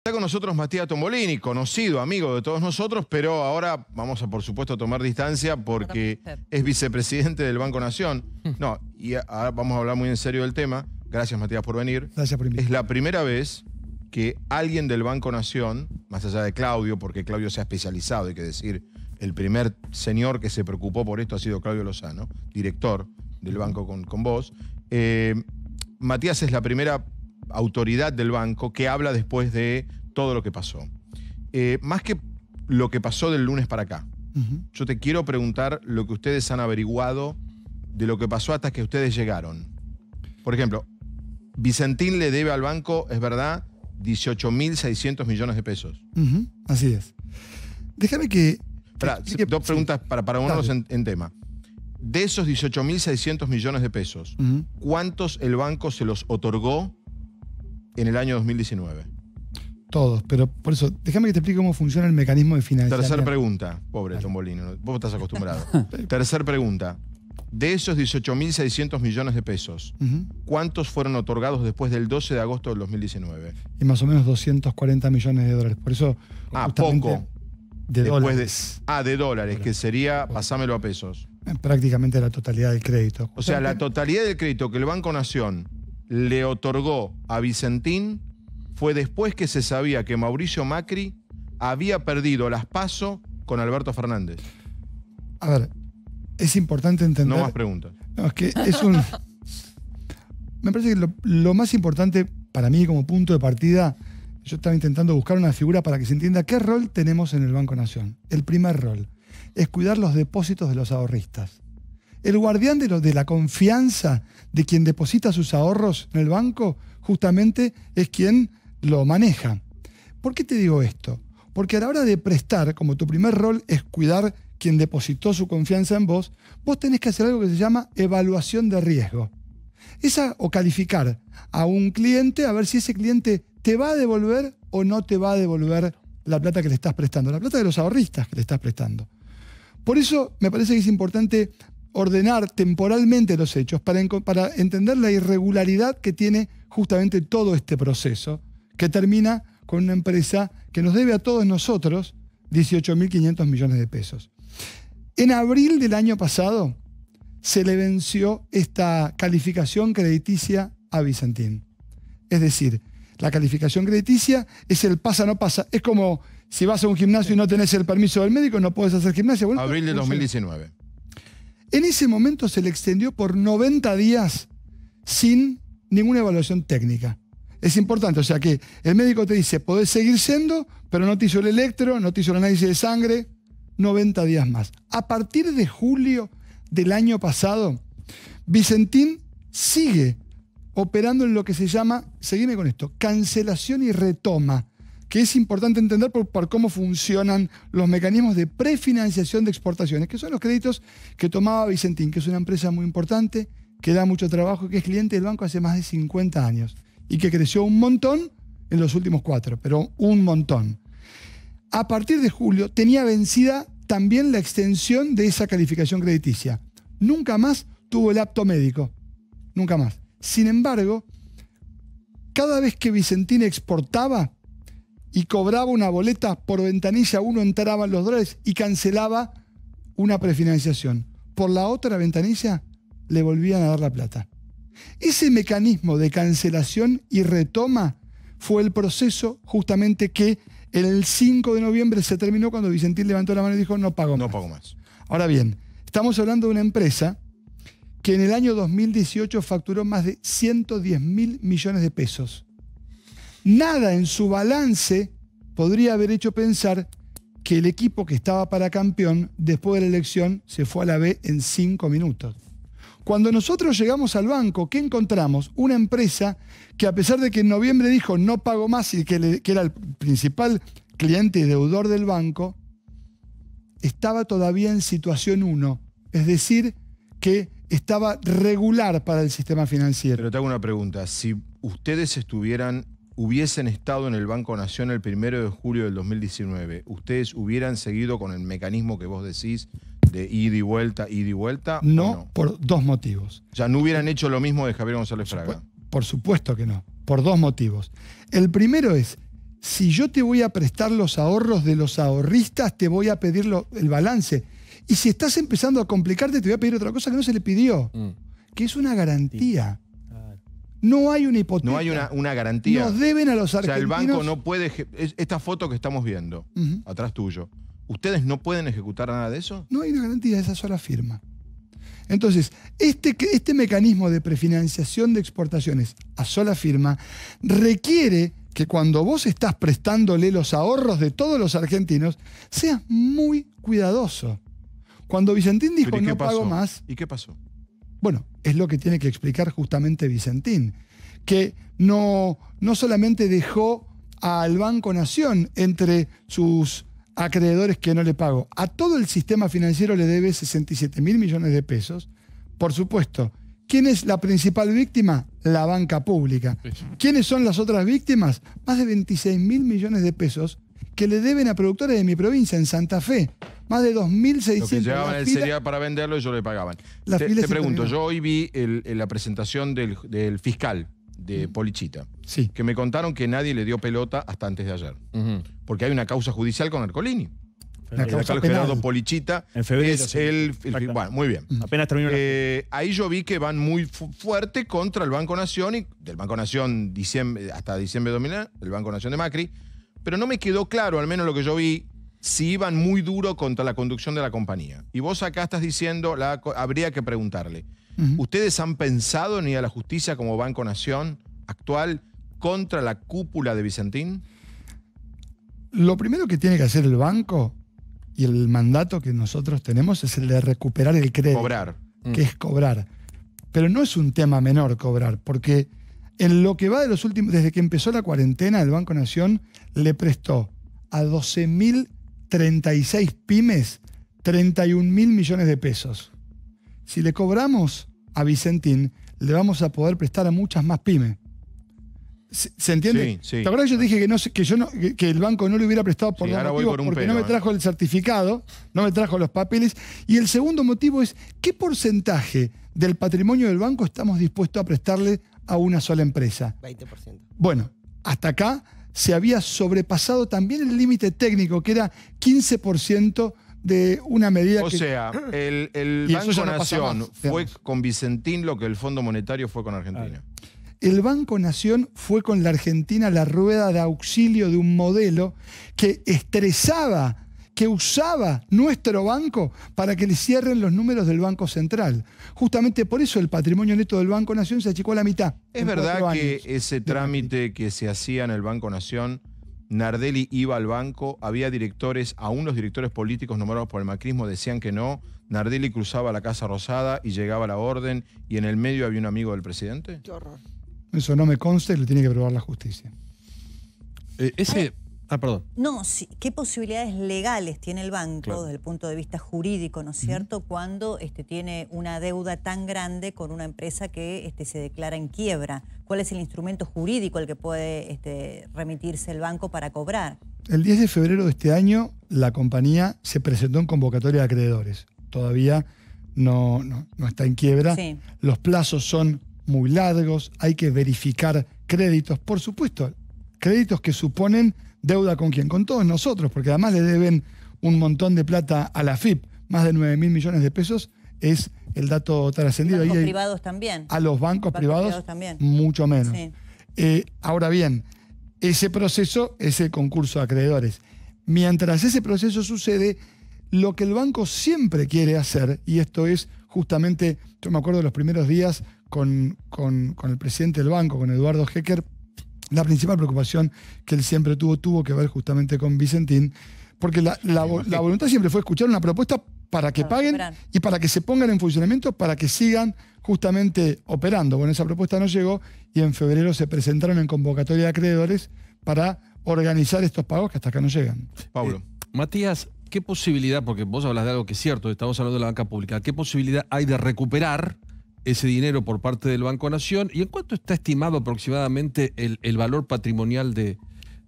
Está con nosotros Matías Tombolini, conocido, amigo de todos nosotros, pero ahora vamos a, por supuesto, tomar distancia porque es vicepresidente del Banco Nación. No, y ahora vamos a hablar muy en serio del tema. Gracias, Matías, por venir. Gracias por invitarme. Es la primera vez que alguien del Banco Nación, más allá de Claudio, porque Claudio se ha especializado, hay que decir, el primer señor que se preocupó por esto ha sido Claudio Lozano, director del banco con vos. Matías es la primera autoridad del banco que habla después de todo lo que pasó. Más que lo que pasó del lunes para acá, yo te quiero preguntar lo que ustedes han averiguado de lo que pasó hasta que ustedes llegaron. Por ejemplo, Vicentín le debe al banco, es verdad, 18.600 millones de pesos. Así es. Déjame que... Dos preguntas para ponernos en tema. De esos 18.600 millones de pesos, ¿cuántos el banco se los otorgó en el año 2019? Todos, pero por eso, déjame que te explique cómo funciona el mecanismo de financiamiento. Tercer pregunta, pobre Tombolini, vos estás acostumbrado. Tercer pregunta, de esos 18.600 millones de pesos, ¿cuántos fueron otorgados después del 12 de agosto del 2019? Y más o menos 240 millones de dólares. Por eso, poco. De dólares. De dólares, que sería, pasámelo a pesos. Prácticamente la totalidad del crédito. O sea, la totalidad del crédito que el Banco Nación le otorgó a Vicentín fue después que se sabía que Mauricio Macri había perdido las PASO con Alberto Fernández. A ver, es importante entender... No más preguntas. No, es que es un... Me parece que lo más importante para mí como punto de partida, yo estaba intentando buscar una figura para que se entienda qué rol tenemos en el Banco Nación. El primer rol es cuidar los depósitos de los ahorristas. El guardián de la confianza de quien deposita sus ahorros en el banco justamente es quien lo maneja. ¿Por qué te digo esto? Porque a la hora de prestar, como tu primer rol es cuidar quien depositó su confianza en vos, vos tenés que hacer algo que se llama evaluación de riesgo. O calificar a un cliente a ver si ese cliente te va a devolver o no te va a devolver la plata que le estás prestando, la plata de los ahorristas que le estás prestando. Por eso me parece que es importante ordenar temporalmente los hechos para entender la irregularidad que tiene justamente todo este proceso, que termina con una empresa que nos debe a todos nosotros 18.500 millones de pesos. En abril del año pasado se le venció esta calificación crediticia a Vicentín. Es decir, la calificación crediticia es el pasa no pasa. Es como si vas a un gimnasio y no tenés el permiso del médico, no podés hacer gimnasia. Bueno, abril de 2019. En ese momento se le extendió por 90 días sin ninguna evaluación técnica. Es importante, o sea que el médico te dice, podés seguir siendo, pero no te hizo el electro, no te hizo el análisis de sangre, 90 días más. A partir de julio del año pasado, Vicentín sigue operando en lo que se llama, seguime con esto, cancelación y retoma, que es importante entender por cómo funcionan los mecanismos de prefinanciación de exportaciones, que son los créditos que tomaba Vicentín, que es una empresa muy importante, que da mucho trabajo, que es cliente del banco hace más de 50 años y que creció un montón en los últimos 4, pero un montón. A partir de julio tenía vencida también la extensión de esa calificación crediticia. Nunca más tuvo el apto médico, nunca más. Sin embargo, cada vez que Vicentín exportaba y cobraba una boleta por ventanilla, uno entraba en los dólares y cancelaba una prefinanciación. Por la otra ventanilla le volvían a dar la plata. Ese mecanismo de cancelación y retoma fue el proceso justamente que el 5 de noviembre se terminó cuando Vicentín levantó la mano y dijo no pago más. No pago más. Ahora bien, estamos hablando de una empresa que en el año 2018 facturó más de 110.000 millones de pesos. Nada en su balance podría haber hecho pensar que el equipo que estaba para campeón después de la elección se fue a la B en 5 minutos. Cuando nosotros llegamos al banco, ¿qué encontramos? Una empresa que a pesar de que en noviembre dijo no pago más y que era el principal cliente y deudor del banco, estaba todavía en situación 1, es decir, que estaba regular para el sistema financiero. Pero te hago una pregunta, si ustedes hubiesen estado en el Banco Nación el 1 de julio del 2019, ¿ustedes hubieran seguido con el mecanismo que vos decís de ida y vuelta, ida y vuelta? No, por dos motivos. Ya no hubieran hecho lo mismo de Javier González Fraga. Por supuesto que no, por dos motivos. El primero es si yo te voy a prestar los ahorros de los ahorristas, te voy a pedir el balance. Y si estás empezando a complicarte, te voy a pedir otra cosa que no se le pidió, que es una garantía. No hay una hipoteca. No hay una garantía. Nos deben a los argentinos. O sea, el banco no puede... Esta foto que estamos viendo, atrás tuyo, ¿ustedes no pueden ejecutar nada de eso? No hay una garantía de esa sola firma. Entonces, este mecanismo de prefinanciación de exportaciones a sola firma requiere que cuando vos estás prestándole los ahorros de todos los argentinos, seas muy cuidadoso. Cuando Vicentín dijo no pago más... ¿Y qué pasó? Bueno, es lo que tiene que explicar justamente Vicentín, que no solamente dejó al Banco Nación entre sus acreedores que no le pagó, a todo el sistema financiero le debe 67.000 millones de pesos. Por supuesto, ¿quién es la principal víctima? La banca pública. ¿Quiénes son las otras víctimas? Más de 26.000 millones de pesos que le deben a productores de mi provincia, en Santa Fe. Más de 2.600. Lo que llevaban el cereal para venderlo y yo le pagaban. Te pregunto, yo hoy vi la presentación del fiscal de Polichita, que me contaron que nadie le dio pelota hasta antes de ayer. Porque hay una causa judicial con Ercolini. El fiscal Gerardo Polichita en febrero, es bueno, muy bien. Apenas terminó ahí yo vi que van muy fuerte contra el Banco Nación, y del Banco Nación hasta diciembre de 2009, el Banco Nación de Macri, pero no me quedó claro, al menos lo que yo vi, si iban muy duro contra la conducción de la compañía. Y vos acá estás diciendo, habría que preguntarle, ¿ustedes han pensado en ir a la justicia como Banco Nación actual contra la cúpula de Vicentín? Lo primero que tiene que hacer el banco y el mandato que nosotros tenemos es el de recuperar el crédito. Cobrar. Que es cobrar. Pero no es un tema menor cobrar, porque en lo que va de los últimos, desde que empezó la cuarentena, el Banco Nación le prestó a 12.036 pymes 31.000 millones de pesos. Si le cobramos a Vicentín, le vamos a poder prestar a muchas más pymes. ¿Se entiende? Sí. ¿Te acuerdas que yo te dije que el banco no le hubiera prestado por dos motivos? Porque no me trajo el certificado, no me trajo los papeles. Y el segundo motivo es, ¿qué porcentaje del patrimonio del banco estamos dispuestos a prestarle a una sola empresa? 20%. Bueno, hasta acá se había sobrepasado también el límite técnico, que era 15% de una medida O sea, el Banco Nación fue con Vicentín lo que el Fondo Monetario fue con Argentina. El Banco Nación fue con la Argentina la rueda de auxilio de un modelo que estresaba, que usaba nuestro banco para que le cierren los números del Banco Central. Justamente por eso el patrimonio neto del Banco Nación se achicó a la mitad. ¿Es verdad que ese trámite que se hacía en el Banco Nación, Nardelli iba al banco, había directores, aún los directores políticos nombrados por el macrismo decían que no, Nardelli cruzaba la Casa Rosada y llegaba la orden y en el medio había un amigo del presidente? Qué horror. Eso no me consta y lo tiene que probar la justicia. Perdón. No, sí, ¿qué posibilidades legales tiene el banco desde el punto de vista jurídico, ¿no es cierto?, cuando tiene una deuda tan grande con una empresa que se declara en quiebra? ¿Cuál es el instrumento jurídico al que puede remitirse el banco para cobrar? El 10 de febrero de este año, la compañía se presentó en convocatoria de acreedores. Todavía no está en quiebra. Sí. Los plazos son muy largos, hay que verificar créditos. Por supuesto, créditos que suponen deuda con quién, con todos nosotros, porque además le deben un montón de plata a la AFIP, más de 9.000 millones de pesos, es el dato trascendido. ¿Bancos privados también? A los bancos privados también. Mucho menos. Sí. Ahora bien, ese proceso es el concurso de acreedores. Mientras ese proceso sucede, lo que el banco siempre quiere hacer, y esto es justamente, yo me acuerdo de los primeros días con el presidente del banco, con Eduardo Hecker, la principal preocupación que él siempre tuvo que ver justamente con Vicentín, porque la voluntad siempre fue escuchar una propuesta para que paguen y para que se pongan en funcionamiento, para que sigan justamente operando. Bueno, esa propuesta no llegó y en febrero se presentaron en convocatoria de acreedores para organizar estos pagos que hasta acá no llegan. Pablo. Matías, ¿qué posibilidad, porque vos hablas de algo que es cierto, estamos hablando de la banca pública, ¿qué posibilidad hay de recuperar ese dinero por parte del Banco Nación? ¿Y en cuánto está estimado aproximadamente el valor patrimonial de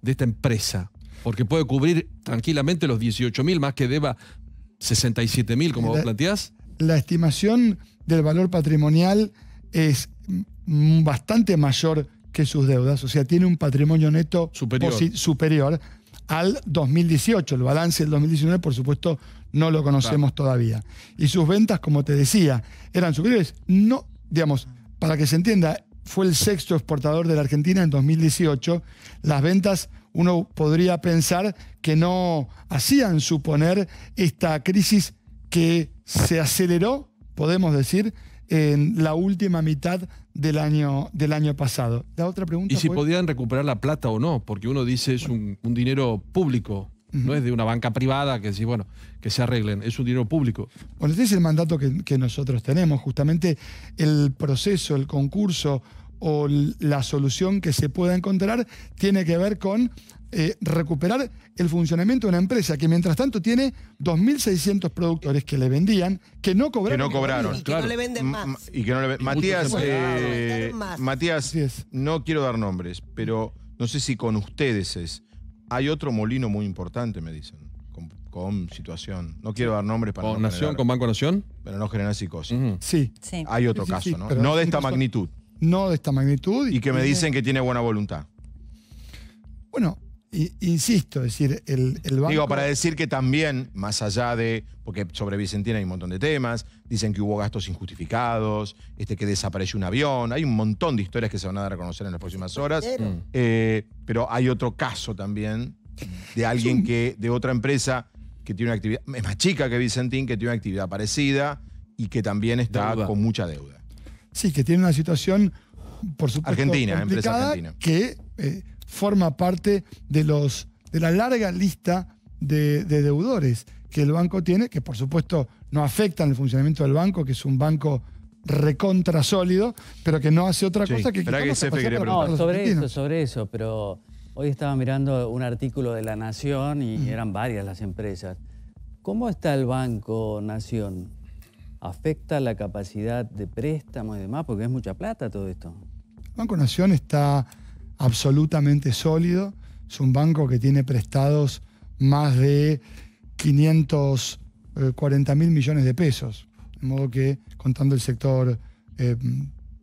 esta empresa? Porque puede cubrir tranquilamente los 18.000, más que deba 67.000, como vos planteás. La estimación del valor patrimonial es bastante mayor que sus deudas, o sea, tiene un patrimonio neto superior al 2018. El balance del 2019, por supuesto, no lo conocemos todavía. Y sus ventas, como te decía, eran superiores. No, digamos, para que se entienda, fue el sexto exportador de la Argentina en 2018. Las ventas, uno podría pensar que no hacían suponer esta crisis que se aceleró, podemos decir, en la última mitad del año pasado. La otra pregunta ¿Y si fue, podían recuperar la plata o no? Porque uno dice es un dinero público, no es de una banca privada que sí, bueno, que se arreglen, es un dinero público. Bueno, este es el mandato que nosotros tenemos. Justamente el proceso, el concurso o la solución que se pueda encontrar tiene que ver con recuperar el funcionamiento de una empresa que mientras tanto tiene 2.600 productores que le vendían, que no cobraron. Y que no le venden más. Y que no le Matías, no quiero dar nombres, pero no sé si con ustedes hay otro molino muy importante, me dicen, con situación. No quiero dar nombres para ¿Con Nación, con Banco Nación? Pero no generar psicosis. Sí. Hay otro caso, ¿no? No de esta magnitud. No de esta magnitud. Y que me dicen que tiene buena voluntad. Bueno, insisto, es decir, el banco... Digo, para decir que también, más allá de... Porque sobre Vicentina hay un montón de temas, dicen que hubo gastos injustificados, que desapareció un avión, hay un montón de historias que se van a dar a conocer en las próximas horas. Pero hay otro caso también de alguien de otra empresa que tiene una actividad, es más chica que Vicentín, que tiene una actividad parecida y que también está con mucha deuda. Sí, que tiene una situación, por supuesto, Argentina, empresa argentina. Que forma parte de la larga lista de deudores que el banco tiene, que por supuesto no afectan el funcionamiento del banco, que es un banco recontra sólido, pero que no hace otra cosa que quitar sobre eso, pero hoy estaba mirando un artículo de La Nación y eran varias las empresas. ¿Cómo está el Banco Nación? ¿Afecta la capacidad de préstamo y demás? Porque es mucha plata todo esto. El Banco Nación está absolutamente sólido. Es un banco que tiene prestados más de 540.000 millones de pesos. De modo que, contando el sector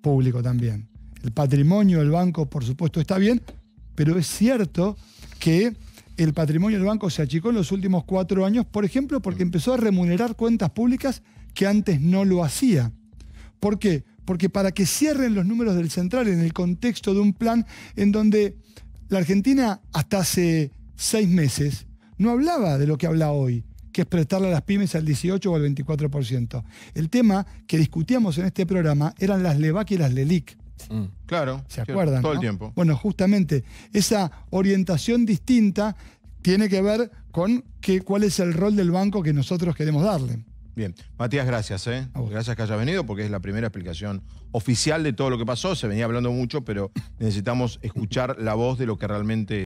público también. El patrimonio del banco, por supuesto, está bien, pero es cierto que el patrimonio del banco se achicó en los últimos 4 años, por ejemplo, porque empezó a remunerar cuentas públicas que antes no lo hacía. ¿Por qué? Porque para que cierren los números del central en el contexto de un plan en donde la Argentina hasta hace 6 meses no hablaba de lo que habla hoy, que es prestarle a las pymes al 18 o al 24%. El tema que discutíamos en este programa eran las LEVAC y las LELIC. Claro. ¿Se acuerdan? Todo el ¿no? tiempo. Bueno, justamente esa orientación distinta tiene que ver con cuál es el rol del banco que nosotros queremos darle. Bien, Matías, gracias. Gracias que hayas venido porque es la primera explicación oficial de todo lo que pasó. Se venía hablando mucho, pero necesitamos escuchar la voz de lo que realmente